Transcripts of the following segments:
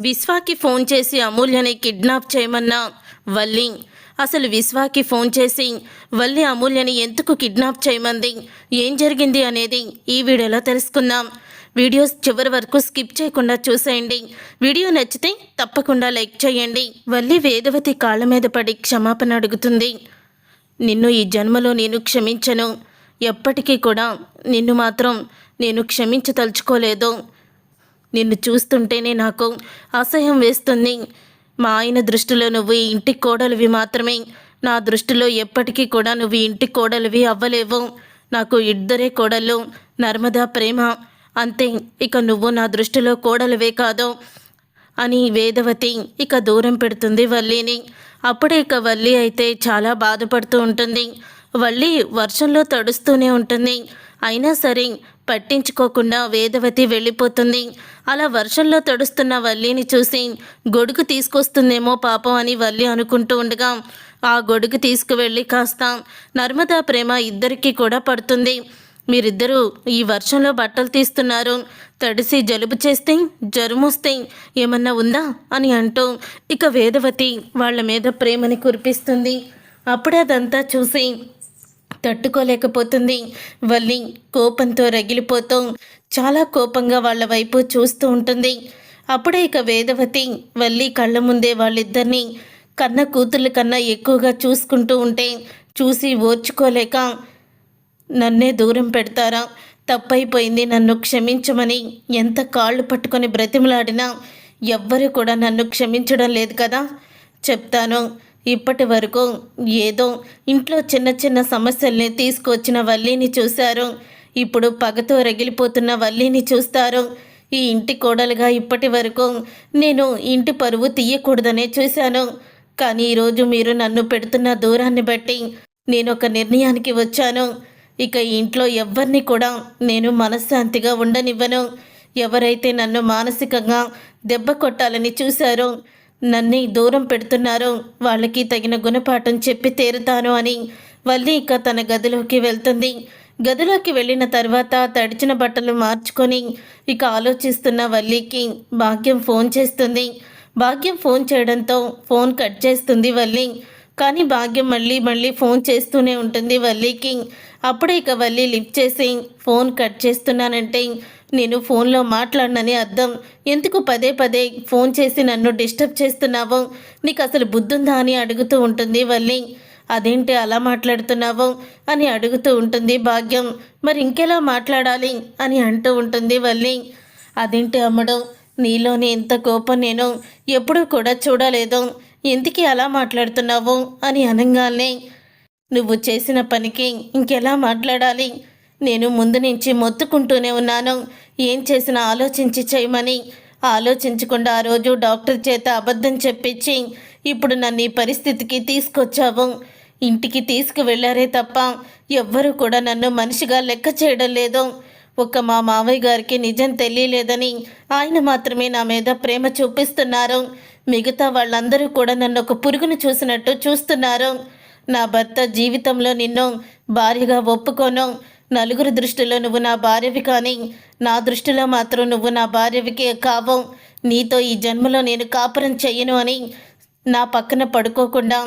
విశ్వాకి phone చేసి అమూల్యని kidnap చేయమన్నా వల్లి. అసలు విశ్వాకి ఫోన్ చేసి వల్లి అమూల్యని ఎందుకు కిడ్నాప్ చేయమంది, ఏం జరిగింది అనేది ఈ వీడియోలో తెలుసుకుందాం. వీడియోస్ చివరి వరకు స్కిప్ చేయకుండా చూసేయండి. వీడియో నచ్చితే తప్పకుండా లైక్ చేయండి. వల్లి వేదవతి కాళ్ళ మీద పడి క్షమాపణ అడుగుతుంది. నిన్ను ఈ జన్మలో నేను క్షమించను, ఎప్పటికీ కూడా నిన్ను మాత్రం నేను క్షమించదలుచుకోలేదు. నిన్ను చూస్తుంటేనే నాకు అసహ్యం వేస్తుంది. మా ఆయన దృష్టిలో నువ్వు ఈ ఇంటి కోడలివి మాత్రమే, నా దృష్టిలో ఎప్పటికీ కూడా నువ్వు ఇంటి కోడలివి అవ్వలేవు. నాకు ఇద్దరే కోడళ్ళు, నర్మదా, ప్రేమ, అంతే. ఇక నువ్వు నా దృష్టిలో కోడలివే కాదు అని వేదవతి ఇక దూరం పెడుతుంది వల్లిని. అప్పుడే ఇక వల్లి అయితే చాలా బాధపడుతూ ఉంటుంది. వల్లి వర్షంలో తడుస్తూనే ఉంటుంది. అయినా సరే పట్టించుకోకుండా వేదవతి వెళ్ళిపోతుంది. అలా వర్షంలో తడుస్తున్న వల్లిని చూసి గొడుగు తీసుకొస్తుందేమో పాపం అని వల్లి అనుకుంటూ ఉండగా ఆ గొడుగు తీసుకువెళ్ళి కాస్త నర్మదా, ప్రేమ ఇద్దరికీ కూడా పడుతుంది. మీరిద్దరూ ఈ వర్షంలో బట్టలు తీస్తున్నారు, తడిసి జలుబు చేస్తే జ్వరమొస్తే ఏమన్నా ఉందా అని అంటూ ఇక వేదవతి వాళ్ళ మీద ప్రేమని కురిపిస్తుంది. అప్పుడే అదంతా చూసి తట్టుకోలేకపోతుంది వల్లి. కోపంతో రగిలిపోతూ చాలా కోపంగా వాళ్ళ వైపు చూస్తూ ఉంటుంది. అప్పుడే ఇక వేదవతి వల్లి కళ్ళ ముందే వాళ్ళిద్దరినీ కన్న కూతుర్ల కన్నా ఎక్కువగా చూసుకుంటూ ఉంటే చూసి ఓర్చుకోలేక, నన్నే దూరం పెడతారా, తప్పైపోయింది, నన్ను క్షమించమని ఎంత కాళ్ళు పట్టుకొని బ్రతిమలాడినా ఎవ్వరు కూడా నన్ను క్షమించడం లేదు కదా. చెప్తాను, ఇప్పటి వరకు ఏదో ఇంట్లో చిన్న చిన్న సమస్యల్ని తీసుకొచ్చిన వల్లిని చూశారు, ఇప్పుడు పగతో రగిలిపోతున్న వల్లిని చూస్తారు. ఈ ఇంటి కోడలుగా ఇప్పటి వరకు నేను ఇంటి పరువు తీయకూడదనే చూశాను. కానీ ఈరోజు మీరు నన్ను పెడుతున్న దూరాన్ని బట్టి నేను ఒక నిర్ణయానికి వచ్చాను. ఇక ఇంట్లో ఎవ్వరిని కూడా నేను మనశ్శాంతిగా ఉండనివ్వను. ఎవరైతే నన్ను మానసికంగా దెబ్బ కొట్టాలని చూశారో, నన్ను దూరం పెడుతున్నారో వాళ్ళకి తగిన గుణపాఠం చెప్పి తీరుతాను అని వల్లి ఇక తన గదిలోకి వెళ్తుంది. గదిలోకి వెళ్ళిన తర్వాత తడిచిన బట్టలు మార్చుకొని ఇక ఆలోచిస్తున్న వల్లికి భాగ్యం ఫోన్ చేస్తుంది. భాగ్యం ఫోన్ చేయడంతో ఫోన్ కట్ చేస్తుంది వల్లి. కానీ భాగ్యం మళ్ళీ మళ్ళీ ఫోన్ చేస్తూనే ఉంటుంది వల్లికి. అప్పుడే ఇక వల్లి లిఫ్ట్ చేసి, ఫోన్ కట్ చేస్తున్నానంటే నేను ఫోన్లో మాట్లాడనని అర్థం. ఎందుకు పదే పదే ఫోన్ చేసి నన్ను డిస్టర్బ్ చేస్తున్నావు, నీకు అసలు బుద్ధుందా అని అడుగుతూ ఉంటుంది వల్లి. అదేంటి అలా మాట్లాడుతున్నావు అని అడుగుతూ ఉంటుంది భాగ్యం. మరి ఇంకెలా మాట్లాడాలి అని అంటూ ఉంటుంది వల్లి. అదేంటి అమ్మడు, నీలోని ఎంత కోపం నేను ఎప్పుడూ కూడా చూడలేదు, ఎందుకు అలా మాట్లాడుతున్నావు అని అనగానే, నువ్వు చేసిన పనికి ఇంకెలా మాట్లాడాలి, నేను ముందు నుంచి మొత్తుకుంటూనే ఉన్నాను ఏం చేసినా ఆలోచించి చేయమని. ఆలోచించకుండా ఆ రోజు డాక్టర్ చేత అబద్ధం చెప్పించి ఇప్పుడు నన్ను ఈ పరిస్థితికి తీసుకొచ్చావు. ఇంటికి తీసుకువెళ్ళారే తప్ప ఎవ్వరూ కూడా నన్ను మనిషిగా లెక్క చేయడం లేదు. ఒక్క మా మావయ్య గారికి నిజం తెలియలేదని ఆయన మాత్రమే నా మీద ప్రేమ చూపిస్తున్నారు. మిగతా వాళ్ళందరూ కూడా నన్ను ఒక పురుగును చూసినట్టు చూస్తున్నారు. నా భర్త జీవితంలో నిన్ను భార్యగా ఒప్పుకోను. నలుగురు దృష్టిలో నువ్వు నా భార్యవి, కానీ నా దృష్టిలో మాత్రం నువ్వు నా భార్యవికే కావు. నీతో ఈ జన్మలో నేను కాపురం చెయ్యను అని నా పక్కన పడుకోకుండా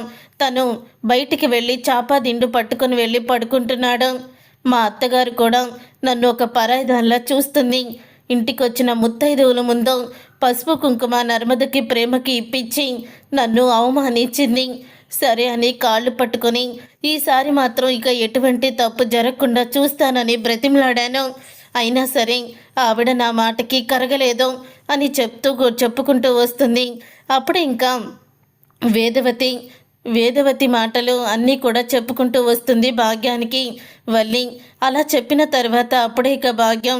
తను బయటికి వెళ్ళి చాపా దిండు పట్టుకొని వెళ్ళి పడుకుంటున్నాడు. మా అత్తగారు కూడా నన్ను ఒక పరాయిదానిలా చూస్తుంది. ఇంటికి వచ్చిన ముత్తైదువుల ముందు పసుపు కుంకుమ నర్మదకి, ప్రేమకి ఇప్పించి నన్ను అవమానించింది. సరే అని కాళ్ళు పట్టుకొని ఈసారి మాత్రం ఇక ఎటువంటి తప్పు జరగకుండా చూస్తానని బ్రతిమలాడాను. అయినా సరే ఆవిడ నా మాటకి కరగలేదు అని చెప్పుకుంటూ వస్తుంది. అప్పుడు ఇంకా వేదవతి మాటలు అన్నీ కూడా చెప్పుకుంటూ వస్తుంది భాగ్యానికి వల్లి. అలా చెప్పిన తర్వాత అప్పుడే ఇక భాగ్యం,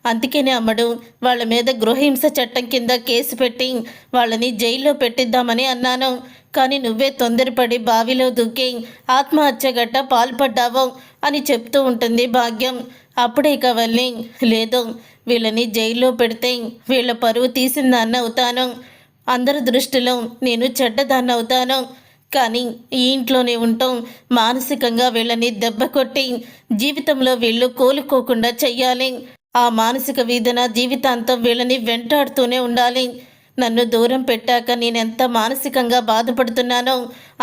అందుకనే అమ్మడు, వాళ్ళ మీద గృహహింస చట్టం కింద కేసు పెట్టి వాళ్ళని జైల్లో పెట్టిద్దామని అన్నాను. కానీ నువ్వే తొందరపడి బావిలో దూకి ఆత్మహత్య గట్ట పాల్పడ్డావు అని చెప్తూ ఉంటుంది భాగ్యం. అప్పుడే ఇక వల్లి, లేదు, వీళ్ళని జైల్లో పెడితే వీళ్ళ పరువు తీసిందాన్ని అవుతాను, అందరి దృష్టిలో నేను చెడ్డదాన్ని అవుతాను. కానీ ఈ ఇంట్లోనే ఉంటాం, మానసికంగా వీళ్ళని దెబ్బ కొట్టి జీవితంలో వీళ్ళు కోలుకోకుండా చెయ్యాలి. ఆ మానసిక వేదన జీవితాంతం వీళ్ళని వెంటాడుతూనే ఉండాలి. నన్ను దూరం పెట్టాక నేనెంత మానసికంగా బాధపడుతున్నానో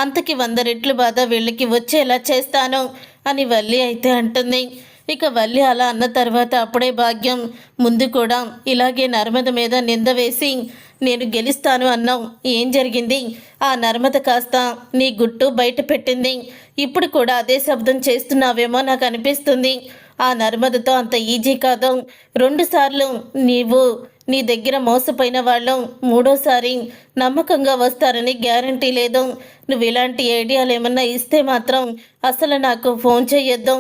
అంతకి 100 రెట్లు బాధ వీళ్ళకి వచ్చేలా చేస్తాను అని వల్లి అయితే అంటుంది. ఇక వల్లి అలా అన్న తర్వాత అప్పుడే భాగ్యం ముందు కూడా ఇలాగే నర్మద మీద నింద వేసి నేను గెలుస్తాను అన్నావు, ఏం జరిగింది? ఆ నర్మద కాస్త నీ గుట్టు బయట పెట్టింది. ఇప్పుడు కూడా అదే శబ్దం చేస్తున్నావేమో నాకు అనిపిస్తుంది. ఆ నర్మదతో అంత ఈజీ కాదు. 2 సార్లు నీవు నీ దగ్గర మోసపోయిన వాళ్ళు మూడోసారి నమ్మకంగా వస్తారని గ్యారంటీ లేదు. నువ్వు ఇలాంటి ఐడియాలు ఏమన్నా ఇస్తే మాత్రం అసలు నాకు ఫోన్ చెయ్యొద్దు.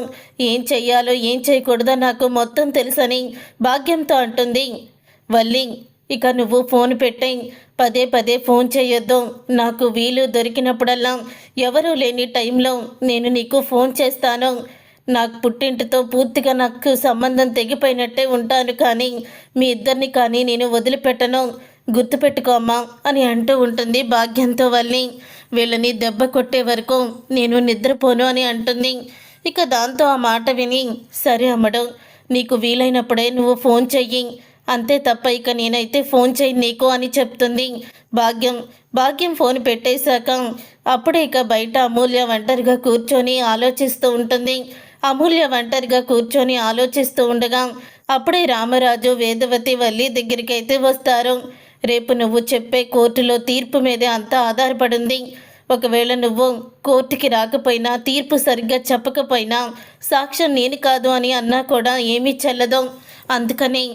ఏం చెయ్యాలో ఏం చేయకూడదో నాకు మొత్తం తెలుసని భాగ్యంతో అంటుంది. వల్లి, ఇక నువ్వు ఫోన్ పెట్టేయి. పదే పదే ఫోన్ చేయొద్దు. నాకు వీలు దొరికినప్పుడల్లా ఎవరూ లేని టైంలో నేను నీకు ఫోన్ చేస్తాను. నాకు పుట్టింటితో పూర్తిగా నాకు సంబంధం తెగిపోయినట్టే ఉంటాను, కానీ మీ ఇద్దరిని కానీ నేను వదిలిపెట్టను. గుర్తుపెట్టుకో అమ్మా అని అంటూ ఉంటుంది భాగ్యంతో వల్లి. వీళ్ళని దెబ్బ కొట్టే వరకు నేను నిద్రపోను అని అంటుంది. ఇక దాంతో ఆ మాట విని, సరే అమ్మడు, నీకు వీలైనప్పుడే నువ్వు ఫోన్ చెయ్యి, అంతే తప్ప ఇక నేనైతే ఫోన్ చేయి నీకు అని చెప్తుంది భాగ్యం ఫోన్ పెట్టేశాక అప్పుడే ఇక బయట అమూల్య ఒంటరిగా కూర్చొని ఆలోచిస్తూ ఉంటుంది. అమూల్య ఒంటరిగా కూర్చొని ఆలోచిస్తూ ఉండగా అప్పుడే రామరాజు వేదవతి వల్లి దగ్గరికి అయితే వస్తారు. రేపు నువ్వు చెప్పే కోర్టులో తీర్పు మీదే అంతా ఆధారపడింది. ఒకవేళ నువ్వు కోర్టుకి రాకపోయినా, తీర్పు సరిగ్గా చెప్పకపోయినా, సాక్ష్యం నేను కాదు అని అన్నా కూడా ఏమీ చెల్లదు. అందుకని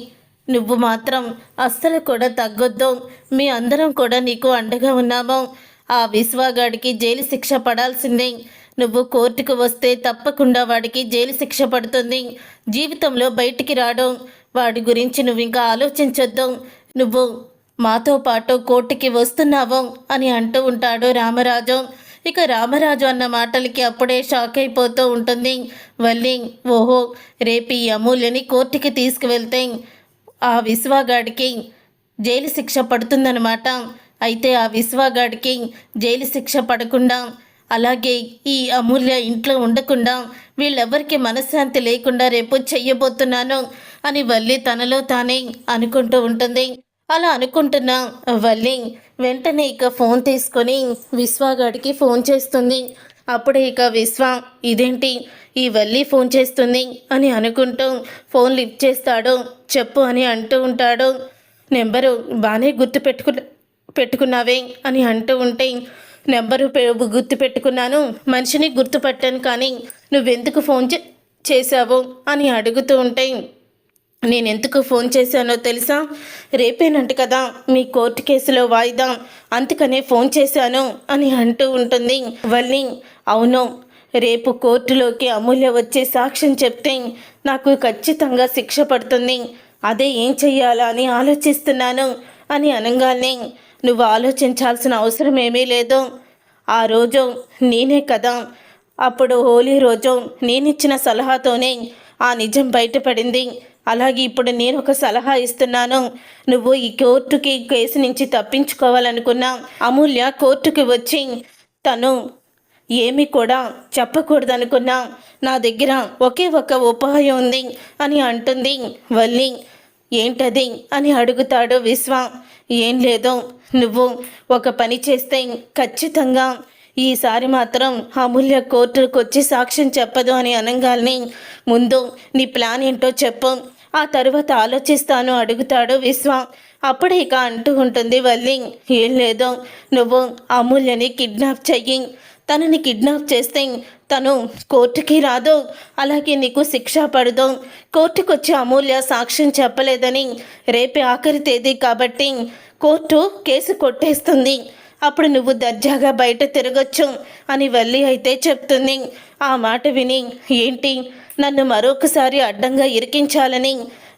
నువ్వు మాత్రం అస్సలు కూడా తగ్గొద్దు. మీ అందరం కూడా నీకు అండగా ఉన్నాము. ఆ విశ్వాగాడికి జైలు శిక్ష పడాల్సిందే. నువ్వు కోర్టుకు వస్తే తప్పకుండా వాడికి జైలు శిక్ష పడుతుంది. జీవితంలో బయటికి రాడు. వాడి గురించి నువ్వు ఇంకా ఆలోచించొద్దు. నువ్వు మాతో పాటు కోర్టుకి వస్తున్నావు అని అంటూ ఉంటాడు రామరాజు. ఇక రామరాజు అన్న మాటలకి అప్పుడే షాక్ అయిపోతూ ఉంటుంది వల్లి. ఓహో, రేపు ఈ అమూల్యని కోర్టుకి తీసుకువెళ్తే ఆ విశ్వాగాడికి జైలు శిక్ష పడుతుందన్నమాట. అయితే ఆ విశ్వాగాడికి జైలు శిక్ష పడకుండా, అలాగే ఈ అమూల్య ఇంట్లో ఉండకుండా, వీళ్ళెవ్వరికి మనశ్శాంతి లేకుండా రేపు చెయ్యబోతున్నాను అని వల్లి తనలో తానే అనుకుంటూ ఉంటుంది. అలా అనుకుంటున్న వల్లి వెంటనే ఇక ఫోన్ తీసుకొని విశ్వాగాడికి ఫోన్ చేస్తుంది. అప్పుడే ఇక విశ్వ, ఇదేంటి ఈ వల్లి ఫోన్ చేస్తుంది అని అనుకుంటూ ఫోన్ లిఫ్ట్ చేస్తాడు. చెప్పు అని అంటూ ఉంటాడు. నెంబరు బాగానే పెట్టుకున్నావే అని అంటూ ఉంటే, నెంబరు గుర్తు పెట్టుకున్నాను, మనిషిని గుర్తుపట్టాను, కానీ నువ్వెందుకు ఫోన్ చేశావు అని అడుగుతూ ఉంటే, నేనెందుకు ఫోన్ చేశానో తెలుసా? రేపేనంట కదా మీ కోర్టు కేసులో వాయిదా, అందుకనే ఫోన్ చేశాను అని అంటూ ఉంటుంది వల్లి. అవును, రేపు కోర్టులోకి అమూల్య వచ్చే సాక్ష్యం చెప్తే నాకు ఖచ్చితంగా శిక్ష పడుతుంది. అదే ఏం చెయ్యాలా అని ఆలోచిస్తున్నాను అని అనగానే, నువ్వు ఆలోచించాల్సిన అవసరం ఏమీ లేదు. ఆ రోజు నేనే కదా, అప్పుడు హోలీ రోజు నేనిచ్చిన సలహాతోనే ఆ నిజం బయటపడింది. అలాగే ఇప్పుడు నేను ఒక సలహా ఇస్తున్నాను. నువ్వు ఈ కోర్టుకి కేసు నుంచి తప్పించుకోవాలనుకున్నా అమూల్య కోర్టుకి వచ్చి తను ఏమీ కూడా చెప్పకూడదనుకున్నా నా దగ్గర ఒకే ఒక ఉపాయం ఉంది అని అంటుంది వల్లి. ఏంటది అని అడుగుతాడు విశ్వ. ఏం లేదు, నువ్వు ఒక పని చేస్తే ఖచ్చితంగా ఈసారి మాత్రం అమూల్య కోర్టుకు వచ్చి సాక్ష్యం చెప్పదు అని అనగానే, ముందు నీ ప్లాన్ ఏంటో చెప్పు, ఆ తరువాత ఆలోచిస్తాను అడుగుతాడు విశ్వ. అప్పుడే ఇక అంటూ ఉంటుంది వల్లి. ఏం లేదు, నువ్వు అమూల్యని కిడ్నాప్ చెయ్యి. తనని కిడ్నాప్ చేస్తే తను కోర్టుకి రాదు, అలాగే నీకు శిక్ష పడదు. కోర్టుకు వచ్చి అమూల్య సాక్ష్యం చెప్పలేదని రేపే ఆఖరి తేదీ కాబట్టి కోర్టు కేసు కొట్టేస్తుంది. అప్పుడు నువ్వు దర్జాగా బయట తిరగొచ్చు అని వల్లి అయితే చెప్తుంది. ఆ మాట విని, ఏంటి నన్ను మరొకసారి అడ్డంగా ఇరికించాలని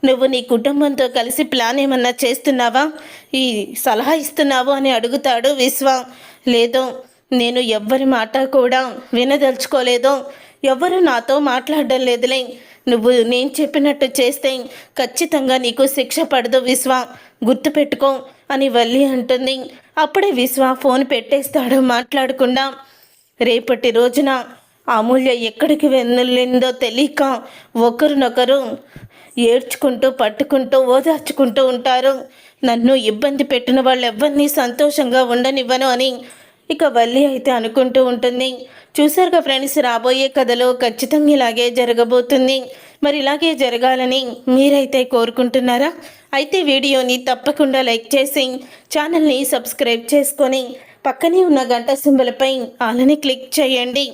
నువ్వు నీ కుటుంబంతో కలిసి ప్లాన్ ఏమన్నా చేస్తున్నావా, ఈ సలహా ఇస్తున్నావు అని అడుగుతాడు విశ్వ. లేదు, నేను ఎవ్వరి మాట కూడా వినదలుచుకోలేదు, ఎవ్వరూ నాతో మాట్లాడడం లేదులే. నువ్వు నేను చెప్పినట్టు చేస్తే ఖచ్చితంగా నీకు శిక్ష పడదు విశ్వ, గుర్తుపెట్టుకో అని వల్లి అంటుంది. అప్పుడే విశ్వ ఫోన్ పెట్టేస్తాడు మాట్లాడకుండా. రేపటి రోజున అమూల్య ఎక్కడికి వెళ్ళిందో తెలియక ఒకరినొకరు ఏడ్చుకుంటూ పట్టుకుంటూ ఓదార్చుకుంటూ ఉంటారు. నన్ను ఇబ్బంది పెట్టిన వాళ్ళెవ్వరినీ సంతోషంగా ఉండనివ్వను అని ఇక వల్లి అయితే అనుకుంటూ ఉంటుంది. చూసారుగా ఫ్రెండ్స్, రాబోయే కథలో ఖచ్చితంగా ఇలాగే జరగబోతుంది. మరి ఇలాగే జరగాలని మీరైతే కోరుకుంటున్నారా? అయితే వీడియోని తప్పకుండా లైక్ చేసి ఛానల్ని సబ్స్క్రైబ్ చేసుకొని పక్కనే ఉన్న గంట సింబల్పై ఆలని క్లిక్ చేయండి.